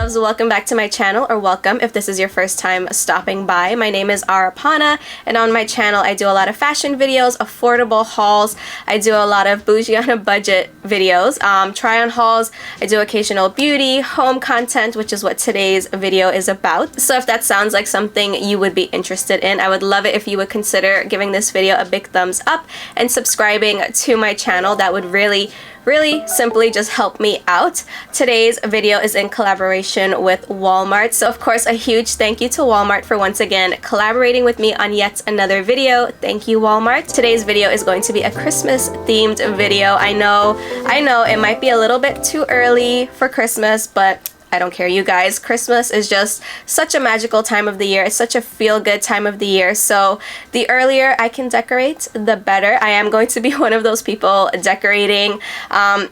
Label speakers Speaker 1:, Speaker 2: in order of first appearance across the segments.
Speaker 1: loves, welcome back to my channel, or welcome if this is your first time stopping by. My name is Arapana, and on my channel I do a lot of fashion videos, affordable hauls, I do a lot of bougie on a budget videos, try on hauls, I do occasional beauty, home content, which is what today's video is about. So if that sounds like something you would be interested in, I would love it if you would consider giving this video a big thumbs up and subscribing to my channel. That would really simply just help me out. Today's video is in collaboration with Walmart, so of course a huge thank you to Walmart for once again collaborating with me on yet another video. Thank you, Walmart. Today's video is going to be a Christmas themed video. I know it might be a little bit too early for Christmas, but I don't care, you guys. Christmas is just such a magical time of the year. It's such a feel-good time of the year. So the earlier I can decorate, the better. I am going to be one of those people decorating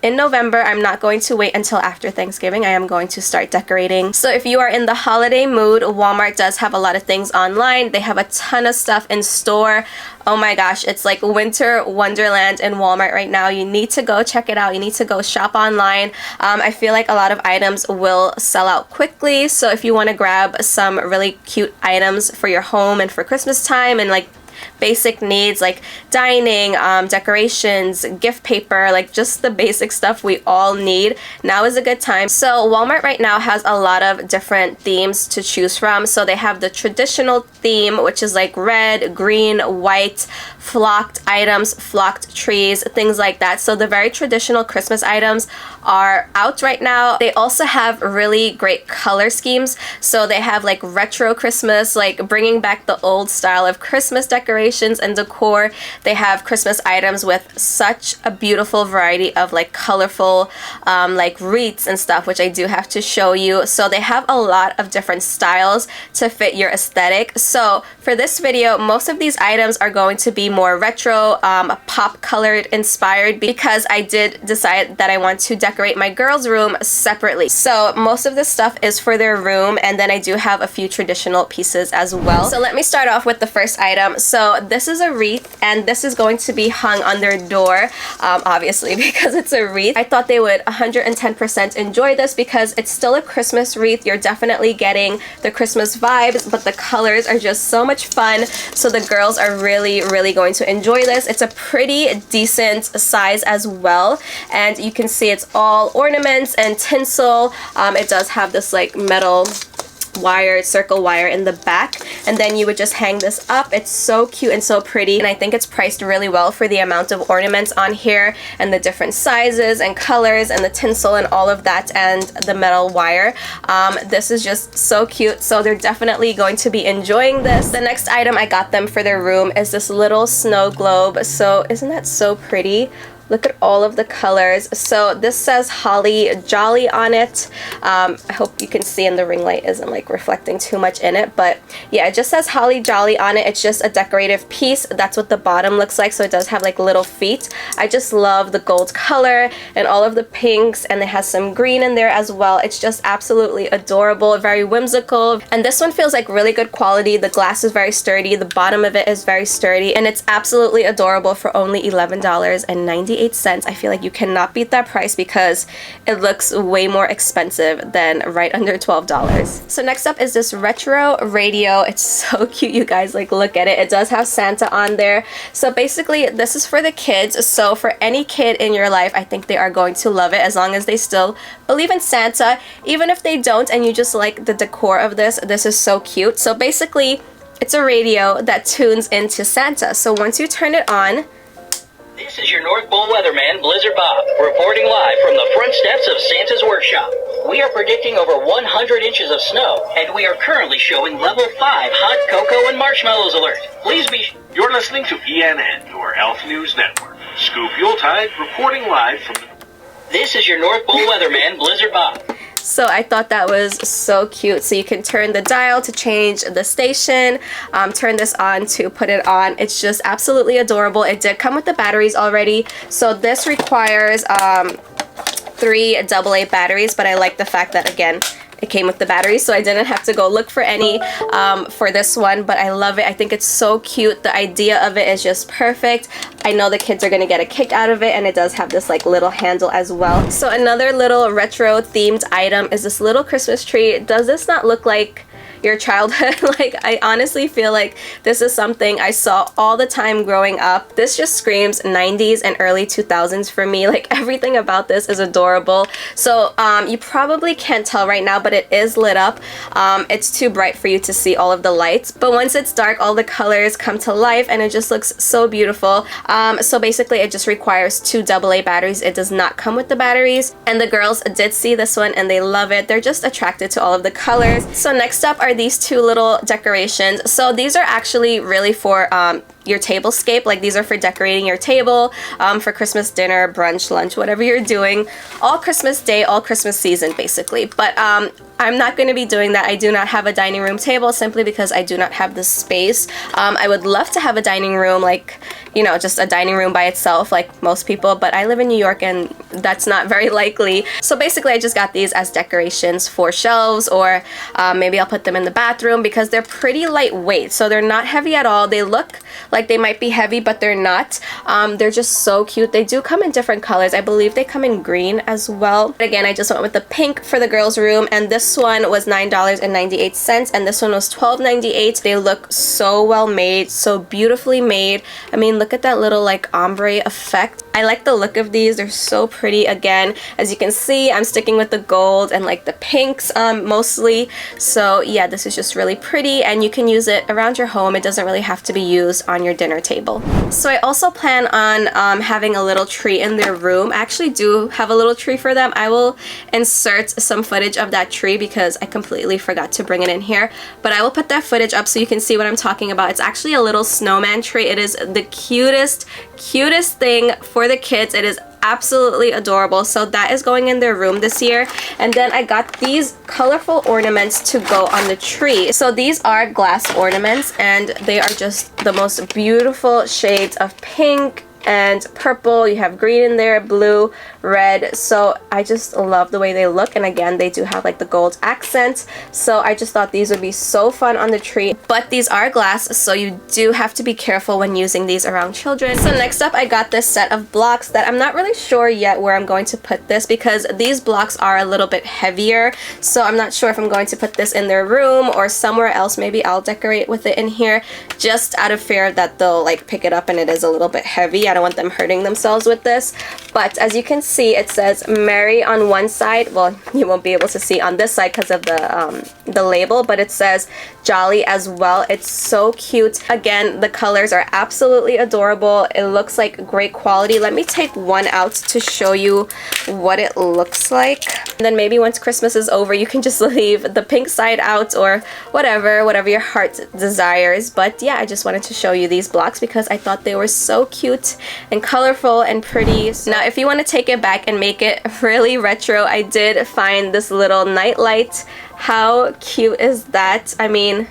Speaker 1: in November. I'm not going to wait until after Thanksgiving. I am going to start decorating. So if you are in the holiday mood, Walmart does have a lot of things online. They have a ton of stuff in store. Oh my gosh, it's like winter wonderland in Walmart right now. You need to go check it out. You need to go shop online. I feel like a lot of items will sell out quickly. So if you want to grab some really cute items for your home and for Christmas time and like basic needs like dining, decorations, gift paper, like just the basic stuff we all need, now is a good time. So Walmart right now has a lot of different themes to choose from. So they have the traditional theme, which is like red, green, white, flocked items, flocked trees, things like that. So the very traditional Christmas items are out right now. They also have really great color schemes. So they have like retro Christmas, like bringing back the old style of Christmas decorations and decor. They have Christmas items with such a beautiful variety of like colorful like wreaths and stuff, which I do have to show you. So they have a lot of different styles to fit your aesthetic. So for this video, most of these items are going to be more retro, pop colored inspired, because I did decide that I want to decorate my girls' room separately. So most of this stuff is for their room, and then I do have a few traditional pieces as well. So let me start off with the first item. So this is a wreath, and this is going to be hung on their door, obviously because it's a wreath. I thought they would 110% enjoy this because it's still a Christmas wreath. You're definitely getting the Christmas vibes, but the colors are just so much fun. So the girls are really going to enjoy this. It's a pretty decent size as well, and you can see it's all ornaments and tinsel. It does have this like metal wire, circle wire in the back, and then you would just hang this up. It's so cute and so pretty, and I think it's priced really well for the amount of ornaments on here and the different sizes and colors and the tinsel and all of that and the metal wire. This is just so cute, so they're definitely going to be enjoying this. The next item I got them for their room is this little snow globe. So isn't that so pretty? Look at all of the colors. So this says Holly Jolly on it. I hope you can see, and the ring light isn't like reflecting too much in it, but yeah, it just says Holly Jolly on it. It's just a decorative piece. That's what the bottom looks like. So it does have like little feet. I just love the gold color and all of the pinks, and it has some green in there as well. It's just absolutely adorable, very whimsical, and this one feels like really good quality. The glass is very sturdy, the bottom of it is very sturdy, and it's absolutely adorable for only $11.98. I feel like you cannot beat that price because it looks way more expensive than right under $12. So next up is this retro radio. It's so cute, you guys. Like, look at it. It does have Santa on there. So basically this is for the kids. So for any kid in your life, I think they are going to love it, as long as they still believe in Santa. Even if they don't and you just like the decor of this, this is so cute. So basically it's a radio that tunes into Santa. So once you turn it on,
Speaker 2: this is your North Pole weatherman, Blizzard Bob, reporting live from the front steps of Santa's workshop. We are predicting over 100 inches of snow, and we are currently showing level 5 hot cocoa and marshmallows alert. Please be...
Speaker 3: You're listening to ENN, your Elf News Network. Scoop Yuletide, reporting live from the...
Speaker 2: This is your North Pole weatherman, Blizzard Bob.
Speaker 1: So I thought that was so cute. So you can turn the dial to change the station, turn this on to put it on. It's just absolutely adorable. It did come with the batteries already. So this requires 3 AA batteries, but I like the fact that, again, it came with the batteries, so I didn't have to go look for any for this one, but I love it. I think it's so cute. The idea of it is just perfect. I know the kids are gonna get a kick out of it, and it does have this like little handle as well. So another little retro themed item is this little Christmas tree. Does this not look like your childhood? Like, I honestly feel like this is something I saw all the time growing up. This just screams 90s and early 2000s for me. Like, everything about this is adorable. So you probably can't tell right now, but it is lit up. It's too bright for you to see all of the lights, but once it's dark, all the colors come to life and it just looks so beautiful. So basically it just requires 2 AA batteries. It does not come with the batteries, and the girls did see this one and they love it. They're just attracted to all of the colors. So next up are these 2 little decorations. So these are actually really for your tablescape. Like, these are for decorating your table for Christmas dinner, brunch, lunch, whatever you're doing, all Christmas day, all Christmas season basically. But I'm not going to be doing that. I do not have a dining room table simply because I do not have the space. I would love to have a dining room, like, you know, just a dining room by itself like most people, but I live in New York and that's not very likely. So basically I just got these as decorations for shelves, or maybe I'll put them in the bathroom because they're pretty lightweight. So they're not heavy at all. They look like they might be heavy, but they're not. They're just so cute. They do come in different colors. I believe they come in green as well. But again, I just went with the pink for the girls' room, and this one was $9.98 and this one was $12.98. They look so well made, so beautifully made. I mean, look at that little like ombre effect. I like the look of these. They're so pretty. Again, as you can see, I'm sticking with the gold and like the pinks mostly. So yeah, this is just really pretty, and you can use it around your home. It doesn't really have to be used on your dinner table. So I also plan on having a little tree in their room. I actually do have a little tree for them. I will insert some footage of that tree because I completely forgot to bring it in here, but I will put that footage up so you can see what I'm talking about. It's actually a little snowman tree. It is the cutest thing for the kids. It is absolutely adorable. So that is going in their room this year. And then I got these colorful ornaments to go on the tree. So these are glass ornaments, and they are just the most beautiful shades of pink and purple. You have green in there, blue, red. So I just love the way they look, and again, they do have like the gold accent. So I just thought these would be so fun on the tree. But these are glass, so you do have to be careful when using these around children. So next up, I got this set of blocks that I'm not really sure yet where I'm going to put this because these blocks are a little bit heavier. So I'm not sure if I'm going to put this in their room or somewhere else. Maybe I'll decorate with it in here just out of fear that they'll like pick it up and it is a little bit heavy. I don't want them hurting themselves with this. But as you can see, it says Merry on one side. Well, you won't be able to see on this side because of the label, but it says Jolly as well. It's so cute. Again, the colors are absolutely adorable. It looks like great quality. Let me take one out to show you what it looks like. And then maybe once Christmas is over, you can just leave the pink side out or whatever your heart desires. But yeah, I just wanted to show you these blocks because I thought they were so cute and colorful and pretty. So now if you want to take it back and make it really retro, I did find this little nightlight. How cute is that? I mean,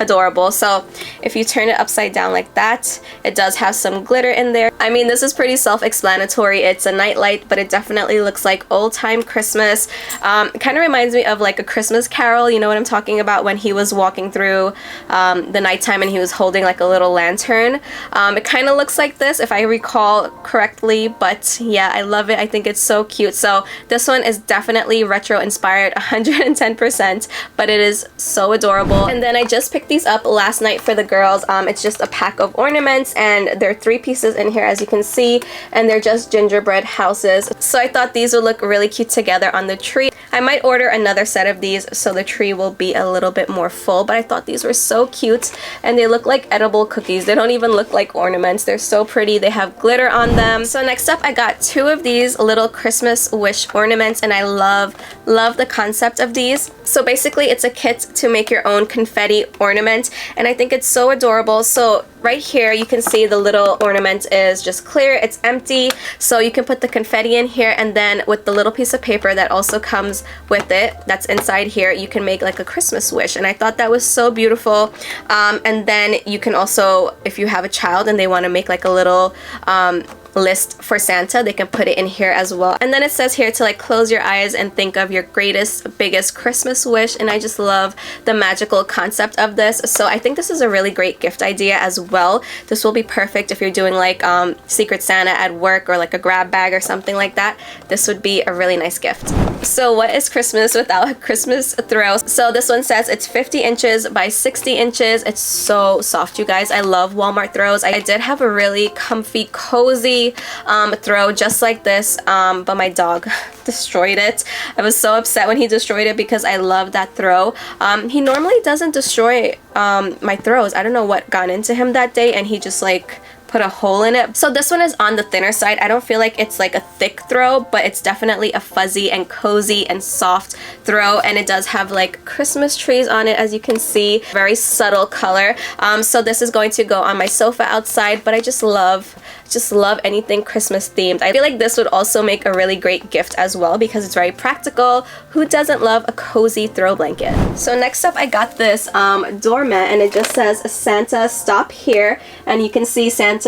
Speaker 1: adorable. So if you turn it upside down like that, it does have some glitter in there. I mean, this is pretty self-explanatory. It's a nightlight, but it definitely looks like old-time Christmas. It kind of reminds me of like a Christmas Carol. You know what I'm talking about, when he was walking through the nighttime and he was holding like a little lantern. It kind of looks like this if I recall correctly, but yeah, I love it. I think it's so cute. So this one is definitely retro inspired 110%, but it is so adorable. And then I just picked these up last night for the girls. It's just a pack of ornaments, and there are 3 pieces in here as you can see, and they're just gingerbread houses. So I thought these would look really cute together on the tree. I might order another set of these so the tree will be a little bit more full, but I thought these were so cute, and they look like edible cookies. They don't even look like ornaments. They're so pretty. They have glitter on them. So next up, I got 2 of these little Christmas wish ornaments, and I love the concept of these. So basically it's a kit to make your own confetti ornament, and I think it's so adorable. So right here you can see the little ornament is just clear, it's empty, so you can put the confetti in here, and then with the little piece of paper that also comes with it that's inside here, you can make like a Christmas wish, and I thought that was so beautiful. And then you can also, if you have a child and they want to make like a little list for Santa, they can put it in here as well. And then it says here to like close your eyes and think of your greatest, biggest Christmas wish, and I just love the magical concept of this. So I think this is a really great gift idea as well. This will be perfect if you're doing like Secret Santa at work or like a grab bag or something like that. This would be a really nice gift. So what is Christmas without a Christmas throw? So this one says it's 50 inches by 60 inches. It's so soft, you guys. I love Walmart throws. I did have a really comfy, cozy throw just like this, but my dog destroyed it. I was so upset when he destroyed it because I love that throw. He normally doesn't destroy my throws. I don't know what got into him that day, and he just like put a hole in it. So this one is on the thinner side. I don't feel like it's like a thick throw, but it's definitely a fuzzy and cozy and soft throw, and it does have like Christmas trees on it, as you can see. Very subtle color. So this is going to go on my sofa outside, but I just love anything Christmas themed. I feel like this would also make a really great gift as well because it's very practical. Who doesn't love a cozy throw blanket? So next up I got this doormat, and it just says Santa stop here, and you can see Santa's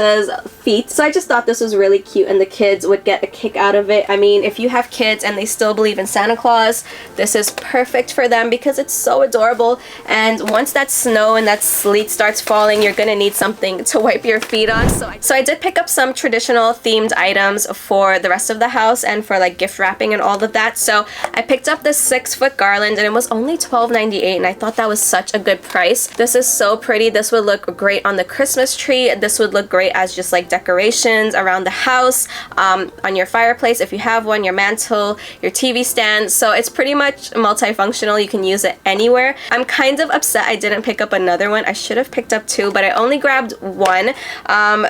Speaker 1: feet. So I just thought this was really cute and the kids would get a kick out of it. I mean, if you have kids and they still believe in Santa Claus, this is perfect for them because it's so adorable. And once that snow and that sleet starts falling, you're gonna need something to wipe your feet on. So I did pick up some traditional themed items for the rest of the house and for like gift wrapping and all of that. So I picked up this 6-foot garland, and it was only $12.98, and I thought that was such a good price. This is so pretty. This would look great on the Christmas tree. This would look great as just like decorations around the house, on your fireplace if you have one, your mantle, your TV stand. So it's pretty much multifunctional. You can use it anywhere. I'm kind of upset I didn't pick up another one. I should have picked up 2, but I only grabbed 1.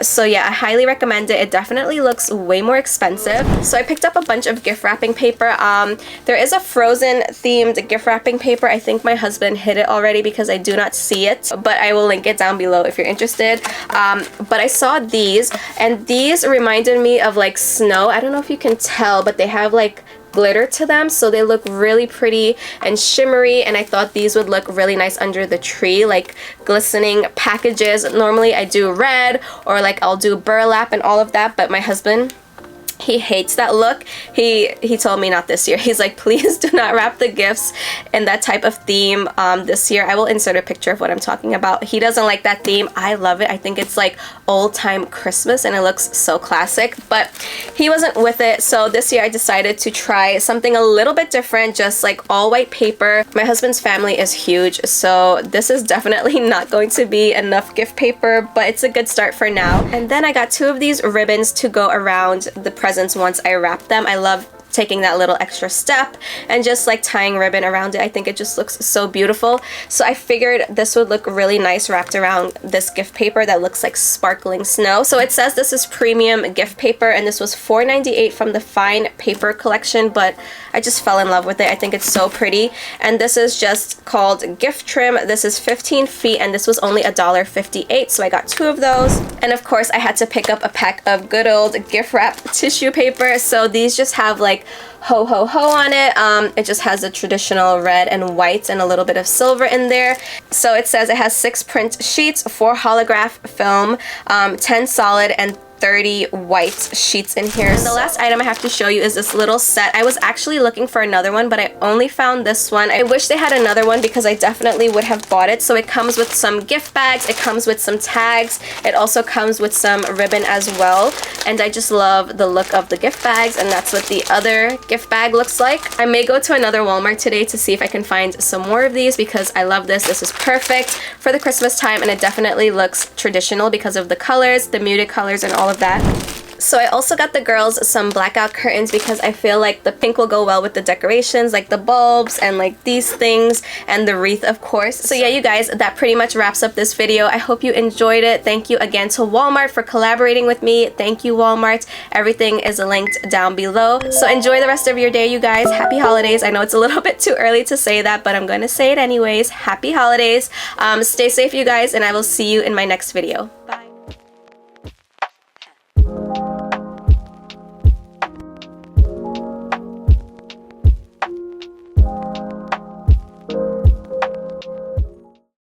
Speaker 1: So yeah, I highly recommend it. It definitely looks way more expensive. So I picked up a bunch of gift wrapping paper. There is a Frozen themed gift wrapping paper. I think my husband hid it already because I do not see it, but I will link it down below if you're interested. But I saw these, and these reminded me of like snow. I don't know if you can tell, but they have like glitter to them, so they look really pretty and shimmery, and I thought these would look really nice under the tree, like glistening packages. Normally I do red, or like I'll do burlap and all of that, but my husband, he hates that look. He told me not this year. He's like, please do not wrap the gifts in that type of theme this year. I will insert a picture of what I'm talking about. He doesn't like that theme. I love it. I think it's like old-time Christmas and it looks so classic, but he wasn't with it. So this year I decided to try something a little bit different, just like all white paper. My husband's family is huge, so this is definitely not going to be enough gift paper, but it's a good start for now. And then I got 2 of these ribbons to go around the presents once I wrap them. I love taking that little extra step and just like tying ribbon around it. I think it just looks so beautiful. So I figured this would look really nice wrapped around this gift paper that looks like sparkling snow. So it says this is premium gift paper, and this was $4.98 from the Fine Paper collection, but I just fell in love with it. I think it's so pretty. And this is just called gift trim. This is 15 feet, and this was only $1.58, so I got 2 of those. And of course I had to pick up a pack of good old gift wrap tissue paper. So these just have like ho ho ho on it. It just has a traditional red and white and a little bit of silver in there. So it says it has 6 print sheets, 4 holograph film, 10 solid, and 30 white sheets in here. And the last item I have to show you is this little set. I was actually looking for another one, but I only found this one. I wish they had another one because I definitely would have bought it. So it comes with some gift bags, it comes with some tags, it also comes with some ribbon as well. And I just love the look of the gift bags, and that's what the other gift bag looks like. I may go to another Walmart today to see if I can find some more of these because I love this. This is perfect for the Christmas time, and it definitely looks traditional because of the colors, the muted colors, and all of that. So I also got the girls some blackout curtains because I feel like the pink will go well with the decorations, like the bulbs and like these things and the wreath, of course. So yeah, you guys, that pretty much wraps up this video. I hope you enjoyed it. Thank you again to Walmart for collaborating with me. Thank you, Walmart. Everything is linked down below. So enjoy the rest of your day, you guys. Happy holidays. I know it's a little bit too early to say that, but I'm going to say it anyways. Happy holidays. Stay safe, you guys, and I will see you in my next video.